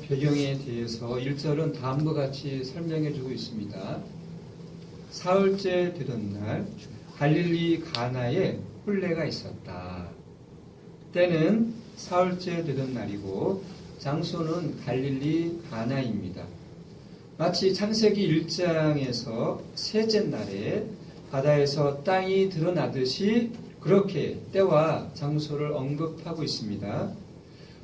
배경에 대해서 1절은 다음과 같이 설명해 주고 있습니다. 사흘째 되던 날 갈릴리 가나에 혼례가 있었다. 때는 사흘째 되던 날이고 장소는 갈릴리 가나입니다. 마치 창세기 1장에서 셋째 날에 바다에서 땅이 드러나듯이 그렇게 때와 장소를 언급하고 있습니다.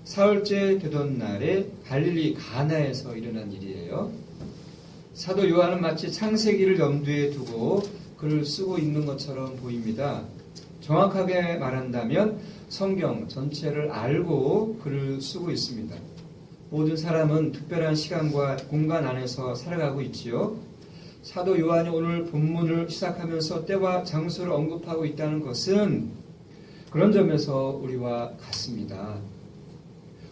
사흘째 되던 날에 갈릴리 가나에서 일어난 일이에요. 사도 요한은 마치 창세기를 염두에 두고 글을 쓰고 있는 것처럼 보입니다. 정확하게 말한다면 성경 전체를 알고 글을 쓰고 있습니다. 모든 사람은 특별한 시간과 공간 안에서 살아가고 있지요. 사도 요한이 오늘 본문을 시작하면서 때와 장소를 언급하고 있다는 것은 그런 점에서 우리와 같습니다.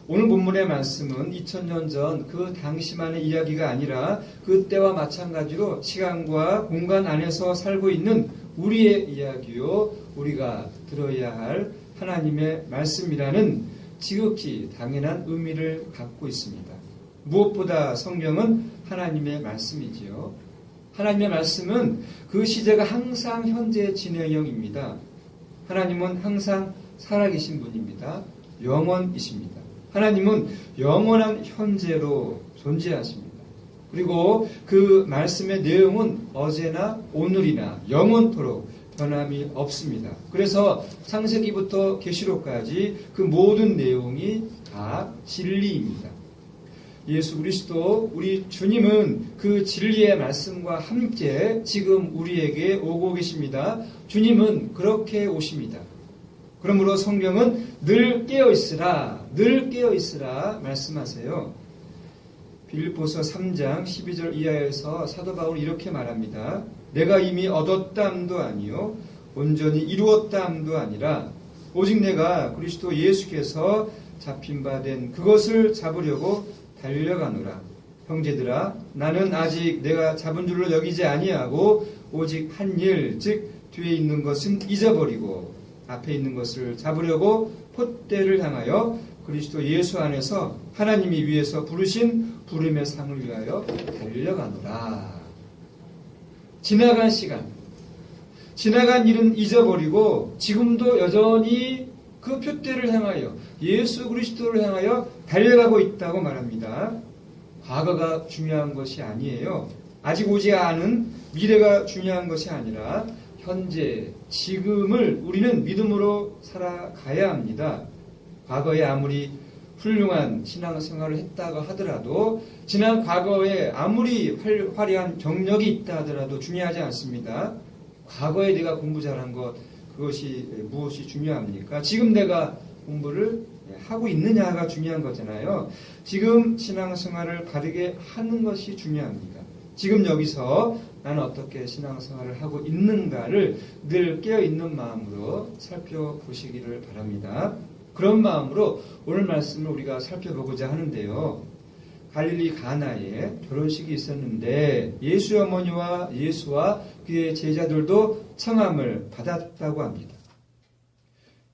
오늘 본문의 말씀은 2000년 전 그 당시만의 이야기가 아니라 그 때와 마찬가지로 시간과 공간 안에서 살고 있는 우리의 이야기요, 우리가 들어야 할 하나님의 말씀이라는 지극히 당연한 의미를 갖고 있습니다. 무엇보다 성경은 하나님의 말씀이지요. 하나님의 말씀은 그 시제가 항상 현재 진행형입니다. 하나님은 항상 살아계신 분입니다. 영원이십니다. 하나님은 영원한 현재로 존재하십니다. 그리고 그 말씀의 내용은 어제나 오늘이나 영원토록 변함이 없습니다. 그래서 창세기부터 계시록까지 그 모든 내용이 다 진리입니다. 예수 그리스도 우리 주님은 그 진리의 말씀과 함께 지금 우리에게 오고 계십니다. 주님은 그렇게 오십니다. 그러므로 성경은 늘 깨어있으라, 늘 깨어있으라 말씀하세요. 빌립보서 3장 12절 이하에서 사도 바울은 이렇게 말합니다. 내가 이미 얻었다함도 아니요 온전히 이루었다함도 아니라 오직 내가 그리스도 예수께서 잡힌 바 된 그것을 잡으려고 달려가노라. 형제들아, 나는 아직 내가 잡은 줄로 여기지 아니하고 오직 한 일, 즉 뒤에 있는 것은 잊어버리고 앞에 있는 것을 잡으려고 폿대를 향하여 그리스도 예수 안에서 하나님이 위에서 부르신 부름의 상을 위하여 달려가노라. 지나간 시간, 지나간 일은 잊어버리고 지금도 여전히 그 표대를 향하여 예수 그리스도를 향하여 달려가고 있다고 말합니다. 과거가 중요한 것이 아니에요. 아직 오지 않은 미래가 중요한 것이 아니라 현재, 지금을 우리는 믿음으로 살아가야 합니다. 과거에 아무리 훌륭한 신앙생활을 했다고 하더라도 지난 과거에 아무리 화려한 경력이 있다 하더라도 중요하지 않습니다. 과거에 내가 공부 잘한 것, 그것이 무엇이 중요합니까? 지금 내가 공부를 하고 있느냐가 중요한 거잖아요. 지금 신앙생활을 바르게 하는 것이 중요합니다. 지금 여기서 나는 어떻게 신앙생활을 하고 있는가를 늘 깨어있는 마음으로 살펴보시기를 바랍니다. 그런 마음으로 오늘 말씀을 우리가 살펴보고자 하는데요. 갈릴리 가나에 결혼식이 있었는데 예수의 어머니와 예수와 그의 제자들도 청함을 받았다고 합니다.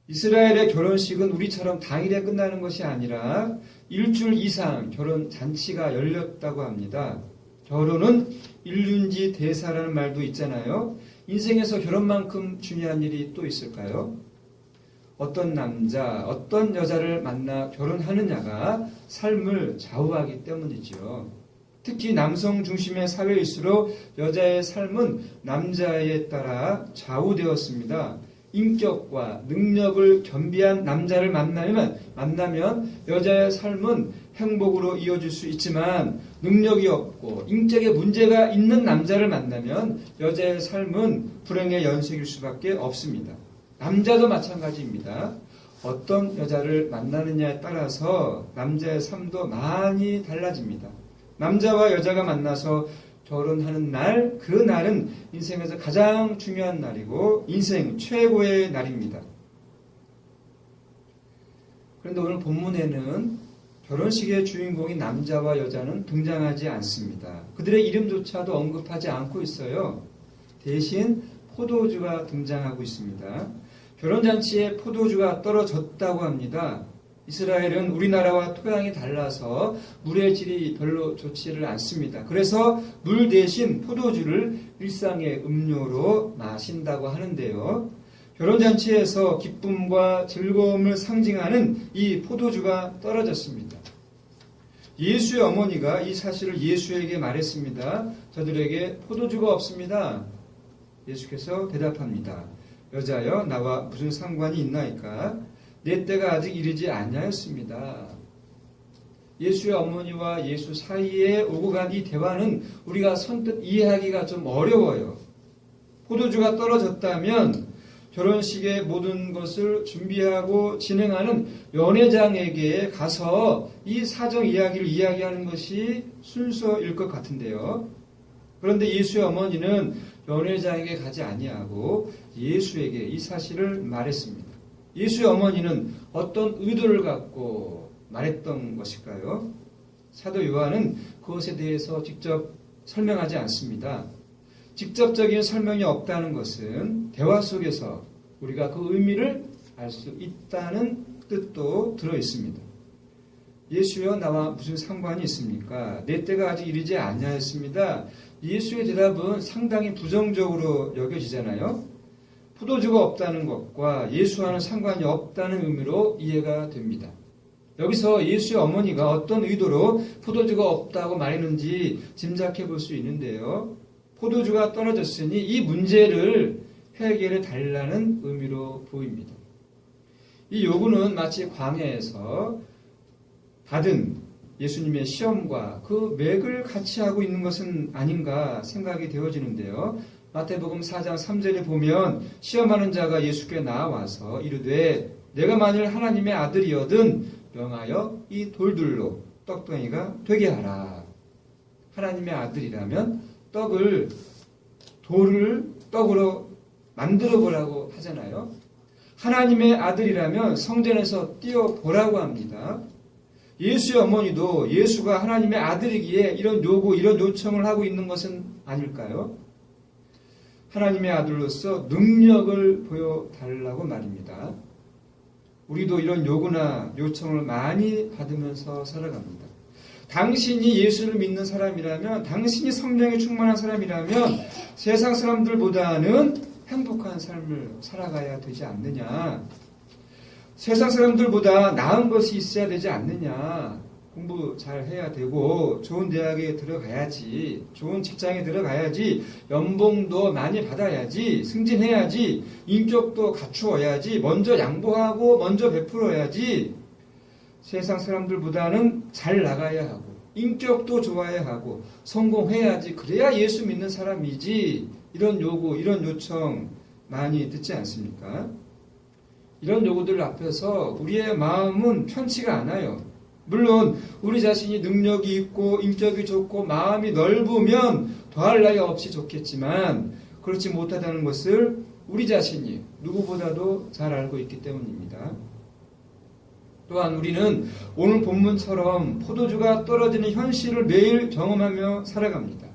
이스라엘의 결혼식은 우리처럼 당일에 끝나는 것이 아니라 일주일 이상 결혼 잔치가 열렸다고 합니다. 결혼은 일륜지 대사라는 말도 있잖아요. 인생에서 결혼만큼 중요한 일이 또 있을까요? 어떤 남자, 어떤 여자를 만나 결혼하느냐가 삶을 좌우하기 때문이죠. 특히 남성 중심의 사회일수록 여자의 삶은 남자에 따라 좌우되었습니다. 인격과 능력을 겸비한 남자를 만나면 여자의 삶은 행복으로 이어질 수 있지만 능력이 없고 인격에 문제가 있는 남자를 만나면 여자의 삶은 불행의 연속일 수밖에 없습니다. 남자도 마찬가지입니다. 어떤 여자를 만나느냐에 따라서 남자의 삶도 많이 달라집니다. 남자와 여자가 만나서 결혼하는 날, 그 날은 인생에서 가장 중요한 날이고 인생 최고의 날입니다. 그런데 오늘 본문에는 결혼식의 주인공인 남자와 여자는 등장하지 않습니다. 그들의 이름조차도 언급하지 않고 있어요. 대신 포도주가 등장하고 있습니다. 결혼잔치에 포도주가 떨어졌다고 합니다. 이스라엘은 우리나라와 토양이 달라서 물의 질이 별로 좋지를 않습니다. 그래서 물 대신 포도주를 일상의 음료로 마신다고 하는데요. 결혼잔치에서 기쁨과 즐거움을 상징하는 이 포도주가 떨어졌습니다. 예수의 어머니가 이 사실을 예수에게 말했습니다. 저들에게 포도주가 없습니다. 예수께서 대답합니다. 여자여, 나와 무슨 상관이 있나이까? 내 때가 아직 이르지 아니하였습니다. 예수의 어머니와 예수 사이에 오고 간 이 대화는 우리가 선뜻 이해하기가 좀 어려워요. 포도주가 떨어졌다면 결혼식의 모든 것을 준비하고 진행하는 연회장에게 가서 이 사정 이야기를 이야기하는 것이 순서일 것 같은데요. 그런데 예수의 어머니는 연회장에게 가지 아니하고 예수에게 이 사실을 말했습니다. 예수의 어머니는 어떤 의도를 갖고 말했던 것일까요? 사도 요한은 그것에 대해서 직접 설명하지 않습니다. 직접적인 설명이 없다는 것은 대화 속에서 우리가 그 의미를 알 수 있다는 뜻도 들어 있습니다. 예수여, 나와 무슨 상관이 있습니까? 내 때가 아직 이르지 아니하였습니다. 예수의 대답은 상당히 부정적으로 여겨지잖아요. 포도주가 없다는 것과 예수와는 상관이 없다는 의미로 이해가 됩니다. 여기서 예수의 어머니가 어떤 의도로 포도주가 없다고 말했는지 짐작해 볼 수 있는데요. 포도주가 떨어졌으니 이 문제를 해결해 달라는 의미로 보입니다. 이 요구는 마치 광야에서 받은 예수님의 시험과 그 맥을 같이 하고 있는 것은 아닌가 생각이 되어지는데요. 마태복음 4장 3절에 보면 시험하는 자가 예수께 나와서 이르되 내가 만일 하나님의 아들이거든 명하여 이 돌들로 떡덩이가 되게 하라. 하나님의 아들이라면 돌을 떡으로 만들어 보라고 하잖아요. 하나님의 아들이라면 성전에서 띄워보라고 합니다. 예수의 어머니도 예수가 하나님의 아들이기에 이런 요구, 이런 요청을 하고 있는 것은 아닐까요? 하나님의 아들로서 능력을 보여달라고 말입니다. 우리도 이런 요구나 요청을 많이 받으면서 살아갑니다. 당신이 예수를 믿는 사람이라면, 당신이 성령에 충만한 사람이라면 세상 사람들보다는 행복한 삶을 살아가야 되지 않느냐. 세상 사람들보다 나은 것이 있어야 되지 않느냐. 공부 잘 해야 되고 좋은 대학에 들어가야지, 좋은 직장에 들어가야지, 연봉도 많이 받아야지, 승진해야지, 인격도 갖추어야지, 먼저 양보하고 먼저 베풀어야지. 세상 사람들보다는 잘 나가야 하고 인격도 좋아야 하고 성공해야지, 그래야 예수 믿는 사람이지. 이런 요구, 이런 요청 많이 듣지 않습니까? 이런 요구들 앞에서 우리의 마음은 편치가 않아요. 물론 우리 자신이 능력이 있고 인격이 좋고 마음이 넓으면 더할 나위 없이 좋겠지만 그렇지 못하다는 것을 우리 자신이 누구보다도 잘 알고 있기 때문입니다. 또한 우리는 오늘 본문처럼 포도주가 떨어지는 현실을 매일 경험하며 살아갑니다.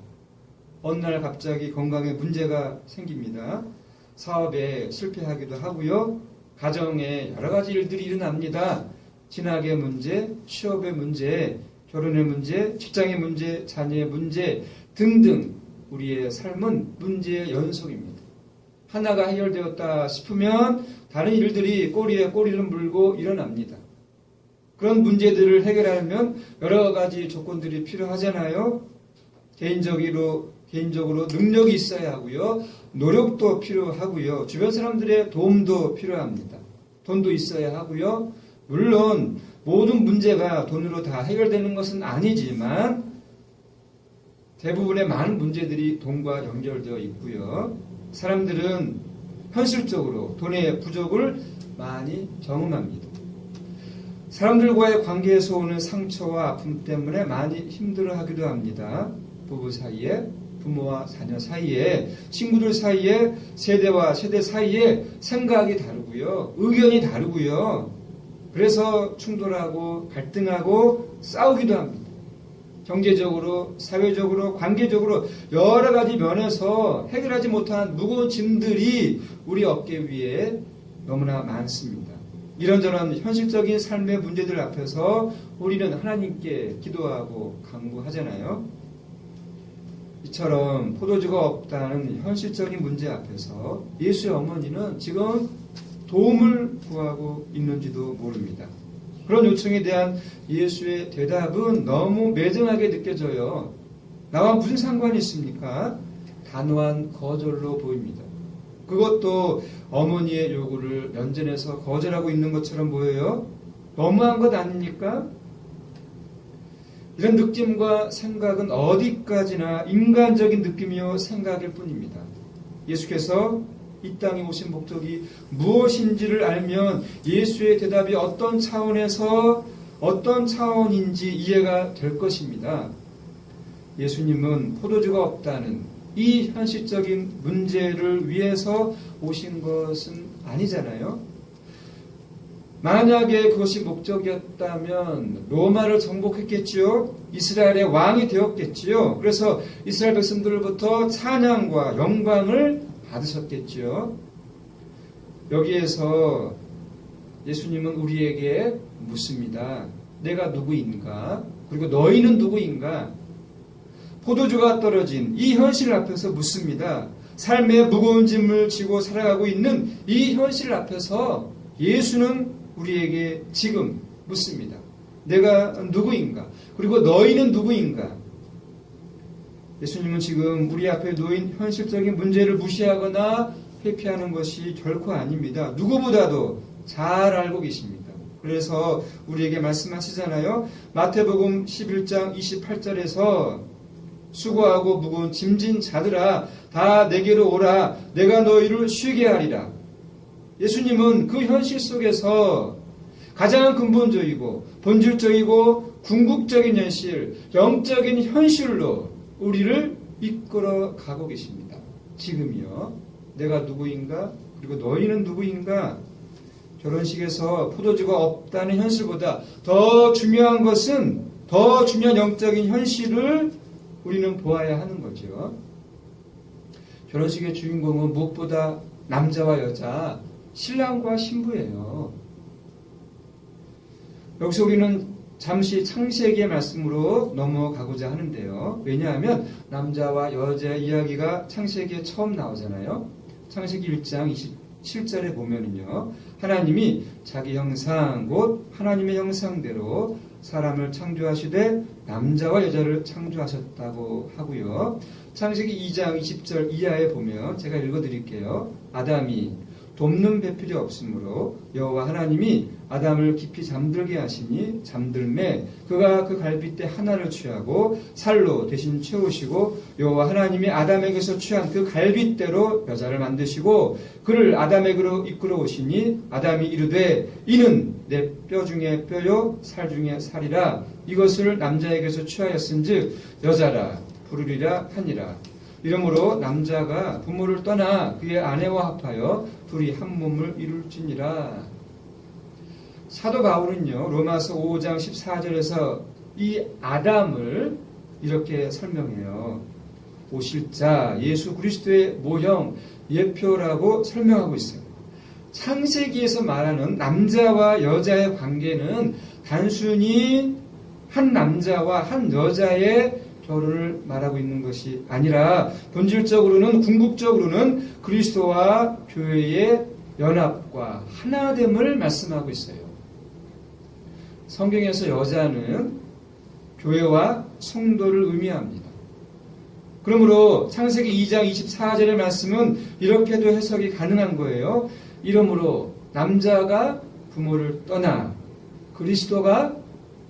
어느 날 갑자기 건강에 문제가 생깁니다. 사업에 실패하기도 하고요. 가정에 여러 가지 일들이 일어납니다. 진학의 문제, 취업의 문제, 결혼의 문제, 직장의 문제, 자녀의 문제 등등 우리의 삶은 문제의 연속입니다. 하나가 해결되었다 싶으면 다른 일들이 꼬리에 꼬리를 물고 일어납니다. 그런 문제들을 해결하려면 여러 가지 조건들이 필요하잖아요. 개인적으로 능력이 있어야 하고요. 노력도 필요하고요. 주변 사람들의 도움도 필요합니다. 돈도 있어야 하고요. 물론 모든 문제가 돈으로 다 해결되는 것은 아니지만 대부분의 많은 문제들이 돈과 연결되어 있고요. 사람들은 현실적으로 돈의 부족을 많이 경험합니다. 사람들과의 관계에서 오는 상처와 아픔 때문에 많이 힘들어하기도 합니다. 부부 사이에, 부모와 자녀 사이에, 친구들 사이에, 세대와 세대 사이에 생각이 다르고요. 의견이 다르고요. 그래서 충돌하고 갈등하고 싸우기도 합니다. 경제적으로, 사회적으로, 관계적으로 여러 가지 면에서 해결하지 못한 무거운 짐들이 우리 어깨 위에 너무나 많습니다. 이런저런 현실적인 삶의 문제들 앞에서 우리는 하나님께 기도하고 간구하잖아요. 이처럼 포도주가 없다는 현실적인 문제 앞에서 예수의 어머니는 지금 도움을 구하고 있는지도 모릅니다. 그런 요청에 대한 예수의 대답은 너무 매정하게 느껴져요. 나와 무슨 상관이 있습니까? 단호한 거절로 보입니다. 그것도 어머니의 요구를 면전에서 거절하고 있는 것처럼 보여요. 너무한 것 아닙니까? 이런 느낌과 생각은 어디까지나 인간적인 느낌이요 생각일 뿐입니다. 예수께서 이 땅에 오신 목적이 무엇인지를 알면 예수의 대답이 어떤 차원에서 어떤 차원인지 이해가 될 것입니다. 예수님은 포도주가 없다는 이 현실적인 문제를 위해서 오신 것은 아니잖아요. 만약에 그것이 목적이었다면 로마를 정복했겠지요. 이스라엘의 왕이 되었겠지요. 그래서 이스라엘 백성들로부터 찬양과 영광을 받으셨겠지요. 여기에서 예수님은 우리에게 묻습니다. 내가 누구인가? 그리고 너희는 누구인가? 포도주가 떨어진 이 현실 앞에서 묻습니다. 삶의 무거운 짐을 지고 살아가고 있는 이 현실 앞에서 예수는 우리에게 지금 묻습니다. 내가 누구인가? 그리고 너희는 누구인가? 예수님은 지금 우리 앞에 놓인 현실적인 문제를 무시하거나 회피하는 것이 결코 아닙니다. 누구보다도 잘 알고 계십니다. 그래서 우리에게 말씀하시잖아요. 마태복음 11장 28절에서 수고하고 무거운 짐진 자들아 다 내게로 오라 내가 너희를 쉬게 하리라. 예수님은 그 현실 속에서 가장 근본적이고 본질적이고 궁극적인 현실, 영적인 현실로 우리를 이끌어 가고 계십니다. 지금이요. 내가 누구인가? 그리고 너희는 누구인가? 결혼식에서 포도주가 없다는 현실보다 더 중요한 것은 더 중요한 영적인 현실을 우리는 보아야 하는 거죠. 결혼식의 주인공은 무엇보다 남자와 여자, 신랑과 신부예요. 여기서 우리는 잠시 창세기의 말씀으로 넘어가고자 하는데요. 왜냐하면 남자와 여자의 이야기가 창세기에 처음 나오잖아요. 창세기 1장 27절에 보면은요. 하나님이 자기 형상 곧 하나님의 형상대로 사람을 창조하시되 남자와 여자를 창조하셨다고 하고요. 창세기 2장 20절 이하에 보면 제가 읽어드릴게요. 아담이 돕는 배필이 없으므로 여호와 하나님이 아담을 깊이 잠들게 하시니 잠들매 그가 그 갈빗대 하나를 취하고 살로 대신 채우시고 여호와 하나님이 아담에게서 취한 그 갈빗대로 여자를 만드시고 그를 아담에게로 이끌어 오시니 아담이 이르되 이는 내 뼈 중에 뼈요 살 중에 살이라 이것을 남자에게서 취하였은즉 여자라 부르리라 하니라. 이러므로 남자가 부모를 떠나 그의 아내와 합하여 둘이 한 몸을 이룰지니라. 사도 바울은요 로마서 5장 14절에서 이 아담을 이렇게 설명해요. 오실 자 예수 그리스도의 모형 예표라고 설명하고 있어요. 창세기에서 말하는 남자와 여자의 관계는 단순히 한 남자와 한 여자의 결혼을 말하고 있는 것이 아니라 본질적으로는 궁극적으로는 그리스도와 교회의 연합과 하나됨을 말씀하고 있어요. 성경에서 여자는 교회와 성도를 의미합니다. 그러므로 창세기 2장 24절의 말씀은 이렇게도 해석이 가능한 거예요. 이러므로 남자가 부모를 떠나 그리스도가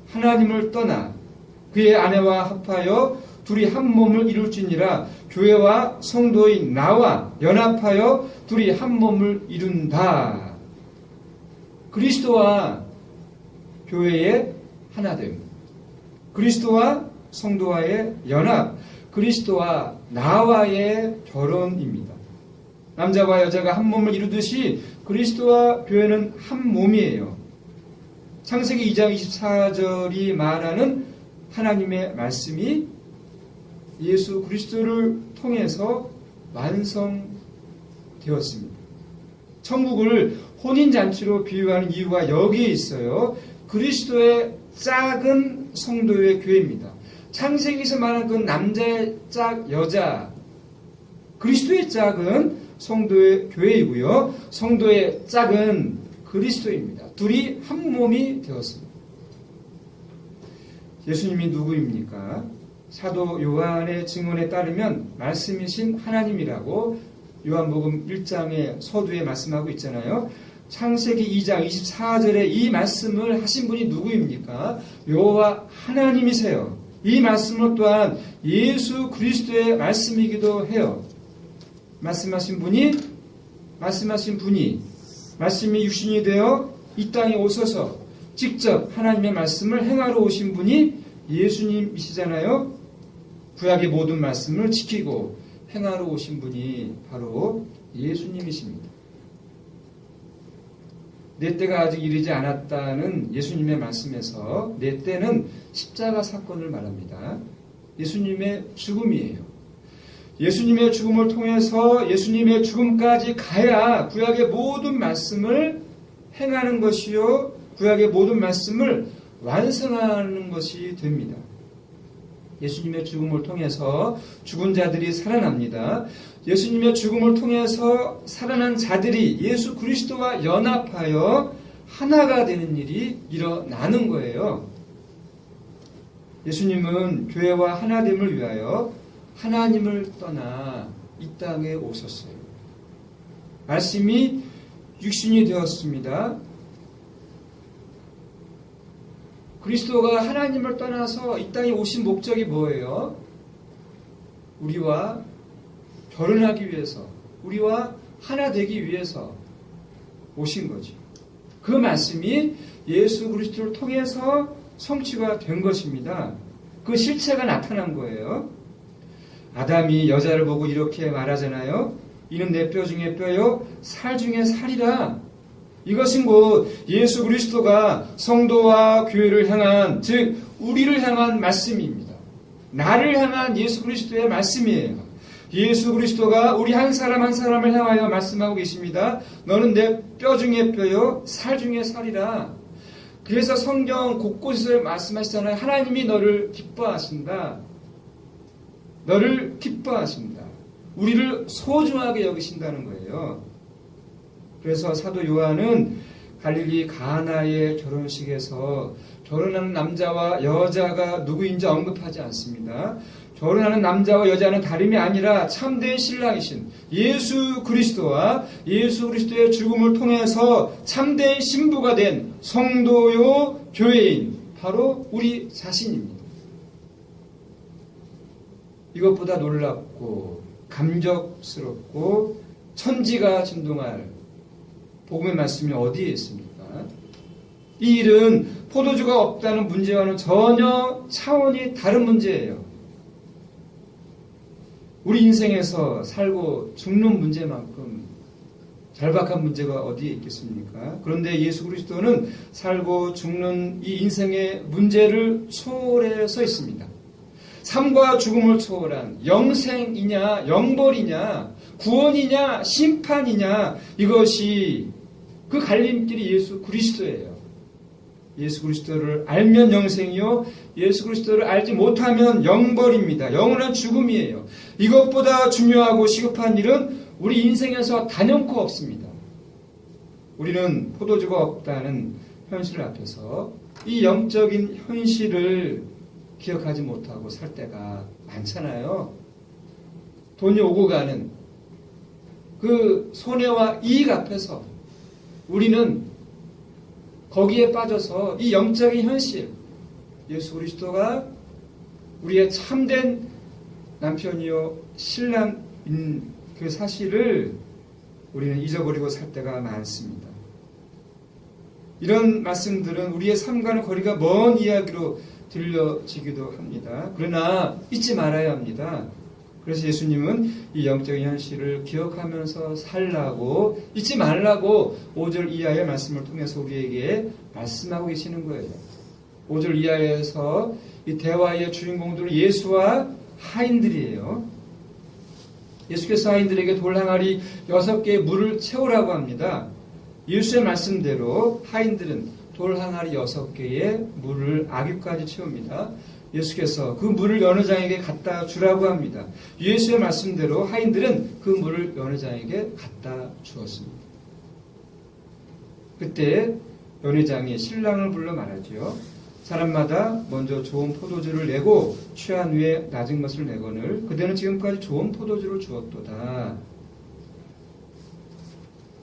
하나님을 떠나 그의 아내와 합하여 둘이 한 몸을 이룰지니라. 교회와 성도인 나와 연합하여 둘이 한 몸을 이룬다. 그리스도와 교회의 하나됨, 그리스도와 성도와의 연합, 그리스도와 나와의 결혼입니다. 남자와 여자가 한 몸을 이루듯이 그리스도와 교회는 한 몸이에요. 창세기 2장 24절이 말하는 하나님의 말씀이 예수 그리스도를 통해서 완성되었습니다. 천국을 혼인잔치로 비유하는 이유가 여기에 있어요. 그리스도의 짝은 성도의 교회입니다. 창세기에서 말한 그 남자의 짝, 여자, 그리스도의 짝은 성도의 교회이고요. 성도의 짝은 그리스도입니다. 둘이 한 몸이 되었습니다. 예수님이 누구입니까? 사도 요한의 증언에 따르면 말씀이신 하나님이라고 요한복음 1장의 서두에 말씀하고 있잖아요. 창세기 2장 24절에 이 말씀을 하신 분이 누구입니까? 여호와 하나님이세요. 이 말씀은 또한 예수 그리스도의 말씀이기도 해요. 말씀하신 분이 말씀이 육신이 되어 이 땅에 오셔서 직접 하나님의 말씀을 행하러 오신 분이 예수님이시잖아요. 구약의 모든 말씀을 지키고 행하러 오신 분이 바로 예수님이십니다. 내 때가 아직 이르지 않았다는 예수님의 말씀에서 내 때는 십자가 사건을 말합니다. 예수님의 죽음이에요. 예수님의 죽음을 통해서 예수님의 죽음까지 가야 구약의 모든 말씀을 행하는 것이요, 구약의 모든 말씀을 완성하는 것이 됩니다. 예수님의 죽음을 통해서 죽은 자들이 살아납니다. 예수님의 죽음을 통해서 살아난 자들이 예수 그리스도와 연합하여 하나가 되는 일이 일어나는 거예요. 예수님은 교회와 하나됨을 위하여 하나님을 떠나 이 땅에 오셨어요. 말씀이 육신이 되었습니다. 그리스도가 하나님을 떠나서 이 땅에 오신 목적이 뭐예요? 우리와 결혼하기 위해서, 우리와 하나 되기 위해서 오신 거죠. 그 말씀이 예수 그리스도를 통해서 성취가 된 것입니다. 그 실체가 나타난 거예요. 아담이 여자를 보고 이렇게 말하잖아요. 이는 내 뼈 중에 뼈요, 살 중에 살이라. 이것은 곧 예수 그리스도가 성도와 교회를 향한, 즉 우리를 향한 말씀입니다. 나를 향한 예수 그리스도의 말씀이에요. 예수 그리스도가 우리 한 사람 한 사람을 향하여 말씀하고 계십니다. 너는 내 뼈 중에 뼈요, 살 중에 살이라. 그래서 성경 곳곳에서 말씀하시잖아요. 하나님이 너를 기뻐하신다. 너를 기뻐하신다. 우리를 소중하게 여기신다는 거예요. 그래서 사도 요한은 갈릴리 가나의 결혼식에서 결혼하는 남자와 여자가 누구인지 언급하지 않습니다. 결혼하는 남자와 여자는 다름이 아니라 참된 신랑이신 예수 그리스도와 예수 그리스도의 죽음을 통해서 참된 신부가 된 성도요 교회인 바로 우리 자신입니다. 이것보다 놀랍고 감격스럽고 천지가 진동할 복음의 말씀이 어디에 있습니까? 이 일은 포도주가 없다는 문제와는 전혀 차원이 다른 문제예요. 우리 인생에서 살고 죽는 문제만큼 절박한 문제가 어디에 있겠습니까? 그런데 예수 그리스도는 살고 죽는 이 인생의 문제를 초월해서 있습니다. 삶과 죽음을 초월한 영생이냐 영벌이냐 구원이냐 심판이냐, 이것이 그 갈림길이 예수 그리스도예요. 예수 그리스도를 알면 영생이요, 예수 그리스도를 알지 못하면 영벌입니다. 영원한 죽음이에요. 이것보다 중요하고 시급한 일은 우리 인생에서 단연코 없습니다. 우리는 포도주가 없다는 현실 앞에서 이 영적인 현실을 기억하지 못하고 살 때가 많잖아요. 돈이 오고 가는 그 손해와 이익 앞에서 우리는 거기에 빠져서 이 영적인 현실, 예수 그리스도가 우리의 참된 남편이요 신랑인 그 사실을 우리는 잊어버리고 살 때가 많습니다. 이런 말씀들은 우리의 삶과는 거리가 먼 이야기로 들려지기도 합니다. 그러나 잊지 말아야 합니다. 그래서 예수님은 이 영적인 현실을 기억하면서 살라고, 잊지 말라고 5절 이하의 말씀을 통해서 우리에게 말씀하고 계시는 거예요. 5절 이하에서 이 대화의 주인공들은 예수와 하인들이에요. 예수께서 하인들에게 돌 항아리 6개의 물을 채우라고 합니다. 예수의 말씀대로 하인들은 돌 항아리 6개의 물을 아귀까지 채웁니다. 예수께서 그 물을 연회장에게 갖다 주라고 합니다. 예수의 말씀대로 하인들은 그 물을 연회장에게 갖다 주었습니다. 그때 연회장이 신랑을 불러 말하지요. 사람마다 먼저 좋은 포도주를 내고 취한 후에 낮은 것을 내거늘 그대는 지금까지 좋은 포도주를 주었도다.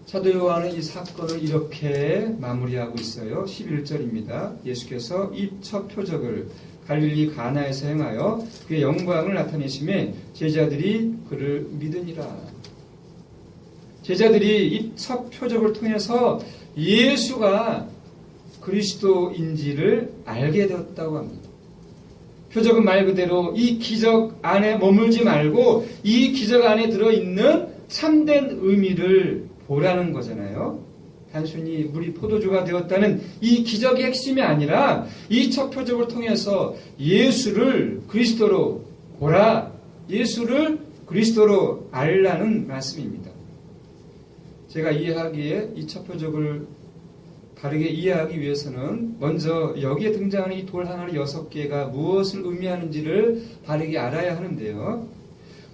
사도 요한은 이 사건을 이렇게 마무리하고 있어요. 11절입니다. 예수께서 이 첫 표적을 갈릴리 가나에서 행하여 그의 영광을 나타내심에 제자들이 그를 믿으니라. 제자들이 이 첫 표적을 통해서 예수가 그리스도인지를 알게 되었다고 합니다. 표적은 말 그대로 이 기적 안에 머물지 말고 이 기적 안에 들어있는 참된 의미를 보라는 거잖아요. 단순히 물이 포도주가 되었다는 이 기적의 핵심이 아니라 이 첫 표적을 통해서 예수를 그리스도로 보라, 예수를 그리스도로 알라는 말씀입니다. 제가 이해하기에 이 첫 표적을 바르게 이해하기 위해서는 먼저 여기에 등장하는 이 돌 항아리 6개가 무엇을 의미하는지를 바르게 알아야 하는데요.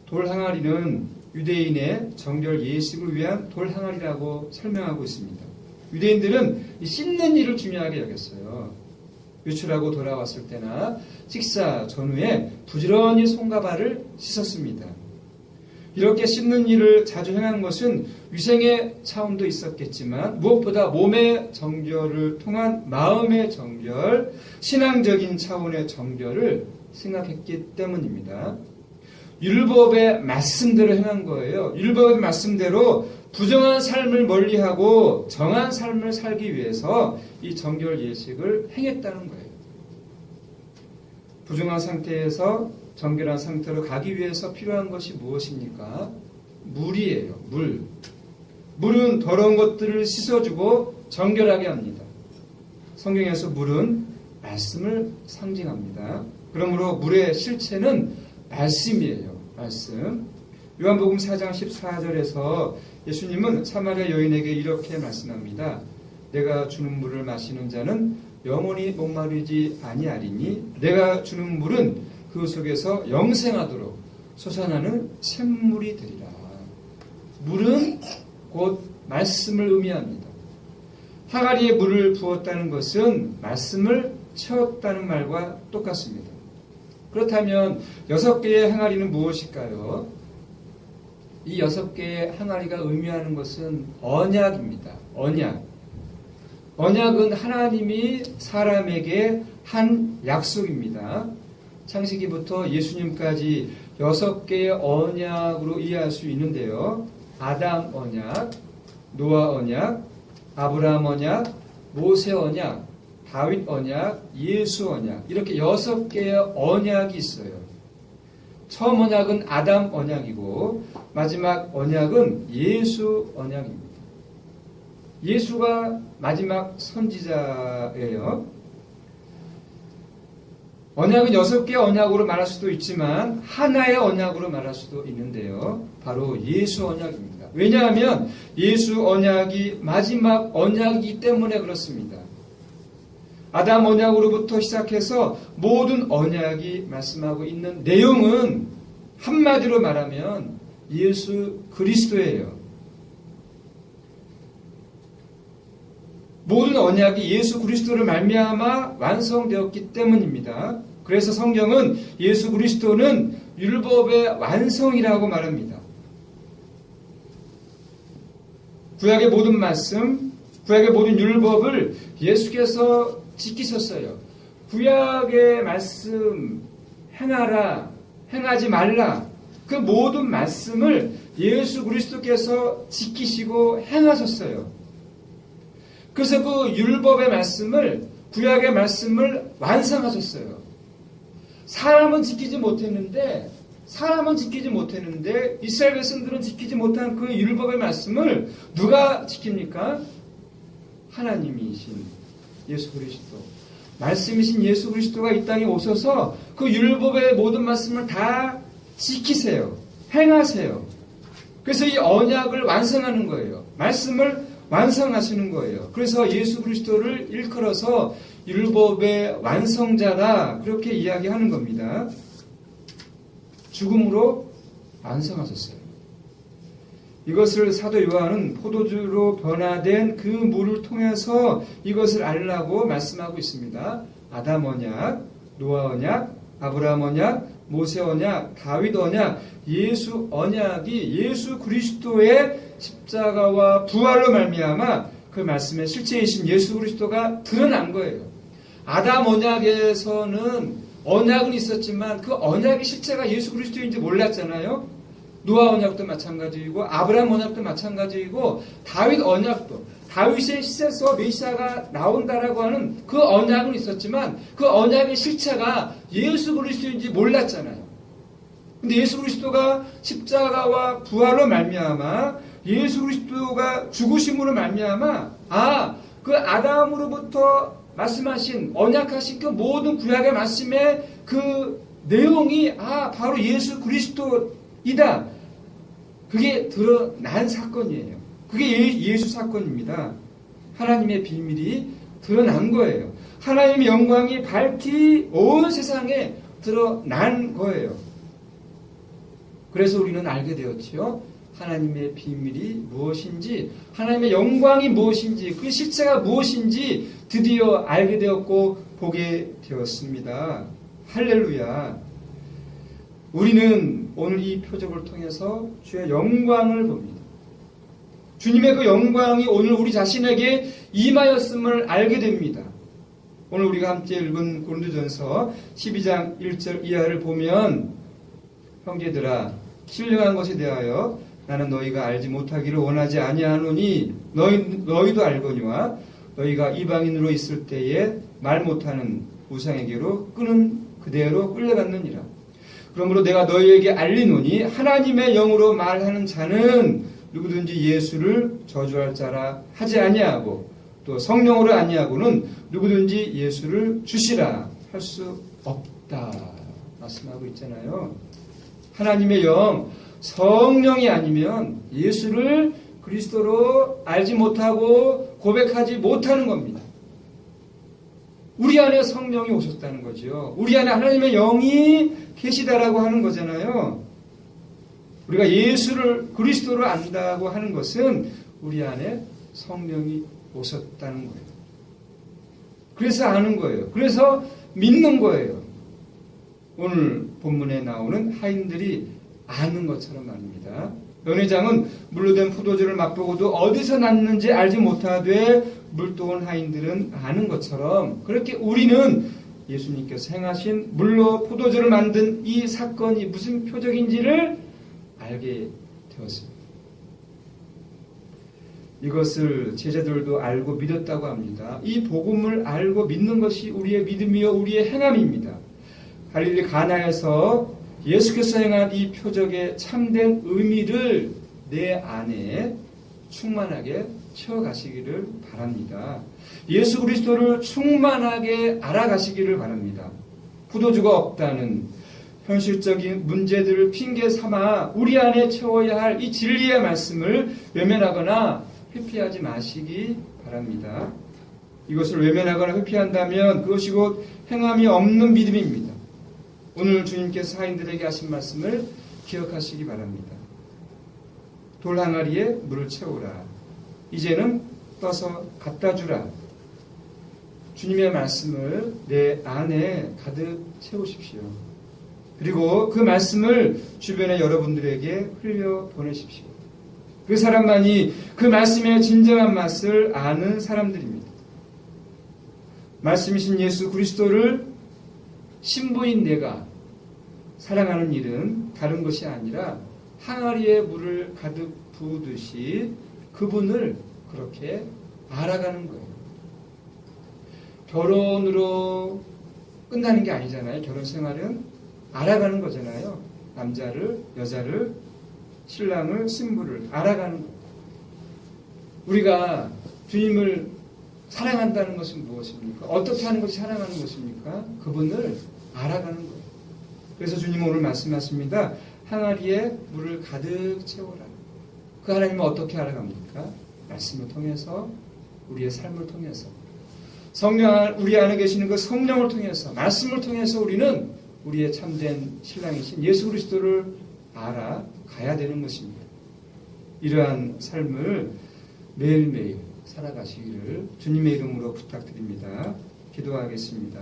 돌 항아리는 유대인의 정결 예식을 위한 돌 항아리라고 설명하고 있습니다. 유대인들은 씻는 일을 중요하게 여겼어요. 외출하고 돌아왔을 때나 식사 전후에 부지런히 손과 발을 씻었습니다. 이렇게 씻는 일을 자주 행한 것은 위생의 차원도 있었겠지만 무엇보다 몸의 정결을 통한 마음의 정결, 신앙적인 차원의 정결을 생각했기 때문입니다. 율법의 말씀대로 행한 거예요. 율법의 말씀대로 부정한 삶을 멀리하고 정한 삶을 살기 위해서 이 정결 예식을 행했다는 거예요. 부정한 상태에서 정결한 상태로 가기 위해서 필요한 것이 무엇입니까? 물이에요. 물. 물은 더러운 것들을 씻어주고 정결하게 합니다. 성경에서 물은 말씀을 상징합니다. 그러므로 물의 실체는 말씀이에요. 말씀. 요한복음 4장 14절에서 예수님은 사마리아 여인에게 이렇게 말씀합니다. 내가 주는 물을 마시는 자는 영원히 목마르지 아니하리니 내가 주는 물은 그 속에서 영생하도록 솟아나는 샘물이 되리라. 물은 곧 말씀을 의미합니다. 항아리에 물을 부었다는 것은 말씀을 채웠다는 말과 똑같습니다. 그렇다면 6개의 항아리는 무엇일까요? 이 6개의 항아리가 의미하는 것은 언약입니다. 언약. 언약은 하나님이 사람에게 한 약속입니다. 창세기부터 예수님까지 6개의 언약으로 이해할 수 있는데요. 아담 언약, 노아 언약, 아브라함 언약, 모세 언약, 다윗 언약, 예수 언약 이렇게 6개의 언약이 있어요. 처음 언약은 아담 언약이고 마지막 언약은 예수 언약입니다. 예수가 마지막 선지자예요. 언약은 6개의 언약으로 말할 수도 있지만 하나의 언약으로 말할 수도 있는데요. 바로 예수 언약입니다. 왜냐하면 예수 언약이 마지막 언약이기 때문에 그렇습니다. 아담 언약으로부터 시작해서 모든 언약이 말씀하고 있는 내용은 한마디로 말하면 예수 그리스도예요. 모든 언약이 예수 그리스도를 말미암아 완성되었기 때문입니다. 그래서 성경은 예수 그리스도는 율법의 완성이라고 말합니다. 구약의 모든 말씀, 구약의 모든 율법을 예수께서 지키셨어요. 구약의 말씀 행하라, 행하지 말라 그 모든 말씀을 예수 그리스도께서 지키시고 행하셨어요. 그래서 그 율법의 말씀을 구약의 말씀을 완성하셨어요. 사람은 지키지 못했는데 이스라엘 백성들은 지키지 못한 그 율법의 말씀을 누가 지킵니까? 하나님이신 예수 그리스도. 말씀이신 예수 그리스도가 이 땅에 오셔서 그 율법의 모든 말씀을 다 지키세요. 행하세요. 그래서 이 언약을 완성하는 거예요. 말씀을 완성하시는 거예요. 그래서 예수 그리스도를 일컬어서 율법의 완성자다 그렇게 이야기하는 겁니다. 죽음으로 완성하셨어요. 이것을 사도 요한은 포도주로 변화된 그 물을 통해서 이것을 알라고 말씀하고 있습니다. 아담 언약, 노아 언약, 아브라함 언약, 모세 언약, 다윗 언약, 예수 언약이 예수 그리스도의 십자가와 부활로 말미암아 그 말씀의 실체이신 예수 그리스도가 드러난 거예요. 아담 언약에서는 언약은 있었지만 그 언약의 실체가 예수 그리스도인지 몰랐잖아요. 노아 언약도 마찬가지이고 아브라함 언약도 마찬가지이고 다윗 언약도 다윗의 시세서 메시아가 나온다라고 하는 그 언약은 있었지만 그 언약의 실체가 예수 그리스도인지 몰랐잖아요. 근데 예수 그리스도가 십자가와 부활로 말미암아 예수 그리스도가 죽으심으로 말미암아 그 아담으로부터 말씀하신 언약하신 그 모든 구약의 말씀의 그 내용이 바로 예수 그리스도이다. 그게 드러난 사건이에요. 그게 예수 사건입니다. 하나님의 비밀이 드러난 거예요. 하나님의 영광이 밝히 온 세상에 드러난 거예요. 그래서 우리는 알게 되었지요. 하나님의 비밀이 무엇인지, 하나님의 영광이 무엇인지, 그 실체가 무엇인지 드디어 알게 되었고 보게 되었습니다. 할렐루야. 우리는 오늘 이 표적을 통해서 주의 영광을 봅니다. 주님의 그 영광이 오늘 우리 자신에게 임하였음을 알게 됩니다. 오늘 우리가 함께 읽은 고린도전서 12장 1절 이하를 보면 형제들아 신령한 것에 대하여 나는 너희가 알지 못하기를 원하지 아니하노니 너희도 알거니와 너희가 이방인으로 있을 때에 말 못하는 우상에게로 끄는 그대로 끌려갔느니라. 그러므로 내가 너희에게 알리노니 하나님의 영으로 말하는 자는 누구든지 예수를 저주할 자라 하지 아니하고 또 성령으로 아니하고는 누구든지 예수를 주시라 할 수 없다 말씀하고 있잖아요. 하나님의 영 성령이 아니면 예수를 그리스도로 알지 못하고 고백하지 못하는 겁니다. 우리 안에 성령이 오셨다는 거죠. 우리 안에 하나님의 영이 계시다라고 하는 거잖아요. 우리가 예수를 그리스도로 안다고 하는 것은 우리 안에 성령이 오셨다는 거예요. 그래서 아는 거예요. 그래서 믿는 거예요. 오늘 본문에 나오는 하인들이 아는 것처럼 말입니다. 연회장은 물로 된 포도주를 맛보고도 어디서 났는지 알지 못하되 물도온 하인들은 아는 것처럼 그렇게 우리는 예수님께서 행하신 물로 포도주를 만든 이 사건이 무슨 표적인지를 알게 되었습니다. 이것을 제자들도 알고 믿었다고 합니다. 이 복음을 알고 믿는 것이 우리의 믿음이요 우리의 행함입니다. 갈릴리 가나에서 예수께서 행한 이 표적의 참된 의미를 내 안에 충만하게 채워가시기를 바랍니다. 예수 그리스도를 충만하게 알아가시기를 바랍니다. 포도주가 없다는 현실적인 문제들을 핑계 삼아 우리 안에 채워야 할 이 진리의 말씀을 외면하거나 회피하지 마시기 바랍니다. 이것을 외면하거나 회피한다면 그것이 곧 행함이 없는 믿음입니다. 오늘 주님께서 하인들에게 하신 말씀을 기억하시기 바랍니다. 돌 항아리에 물을 채우라. 이제는 떠서 갖다 주라. 주님의 말씀을 내 안에 가득 채우십시오. 그리고 그 말씀을 주변의 여러분들에게 흘려보내십시오. 그 사람만이 그 말씀의 진정한 맛을 아는 사람들입니다. 말씀이신 예수 그리스도를 신부인 내가 사랑하는 일은 다른 것이 아니라 항아리에 물을 가득 부으듯이 그분을 그렇게 알아가는 거예요. 결혼으로 끝나는 게 아니잖아요. 결혼 생활은 알아가는 거잖아요. 남자를, 여자를, 신랑을, 신부를 알아가는 거예요. 우리가 주님을 사랑한다는 것은 무엇입니까? 어떻게 하는 것이 사랑하는 것입니까? 그분을 알아가는 거예요. 그래서 주님은 오늘 말씀하십니다. 항아리에 물을 가득 채워라. 그 하나님을 어떻게 알아갑니까? 말씀을 통해서, 우리의 삶을 통해서, 성령, 우리 안에 계시는 그 성령을 통해서, 말씀을 통해서 우리는 우리의 참된 신랑이신 예수 그리스도를 알아가야 되는 것입니다. 이러한 삶을 매일매일 살아가시기를 주님의 이름으로 부탁드립니다. 기도하겠습니다.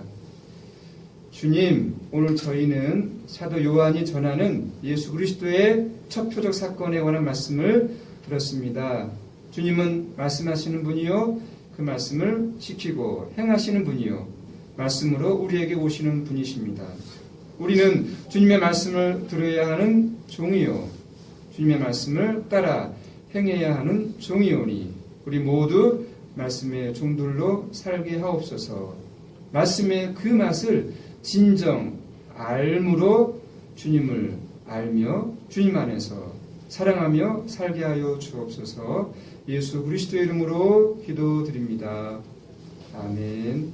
주님, 오늘 저희는 사도 요한이 전하는 예수 그리스도의 첫 표적 사건에 관한 말씀을 들었습니다. 주님은 말씀하시는 분이요, 그 말씀을 지키고 행하시는 분이요, 말씀으로 우리에게 오시는 분이십니다. 우리는 주님의 말씀을 들어야 하는 종이요, 주님의 말씀을 따라 행해야 하는 종이오니 우리 모두 말씀의 종들로 살게 하옵소서. 말씀의 그 맛을 진정 알므로 주님을 알며 주님 안에서 사랑하며 살게 하여 주옵소서. 예수 그리스도의 이름으로 기도드립니다. 아멘.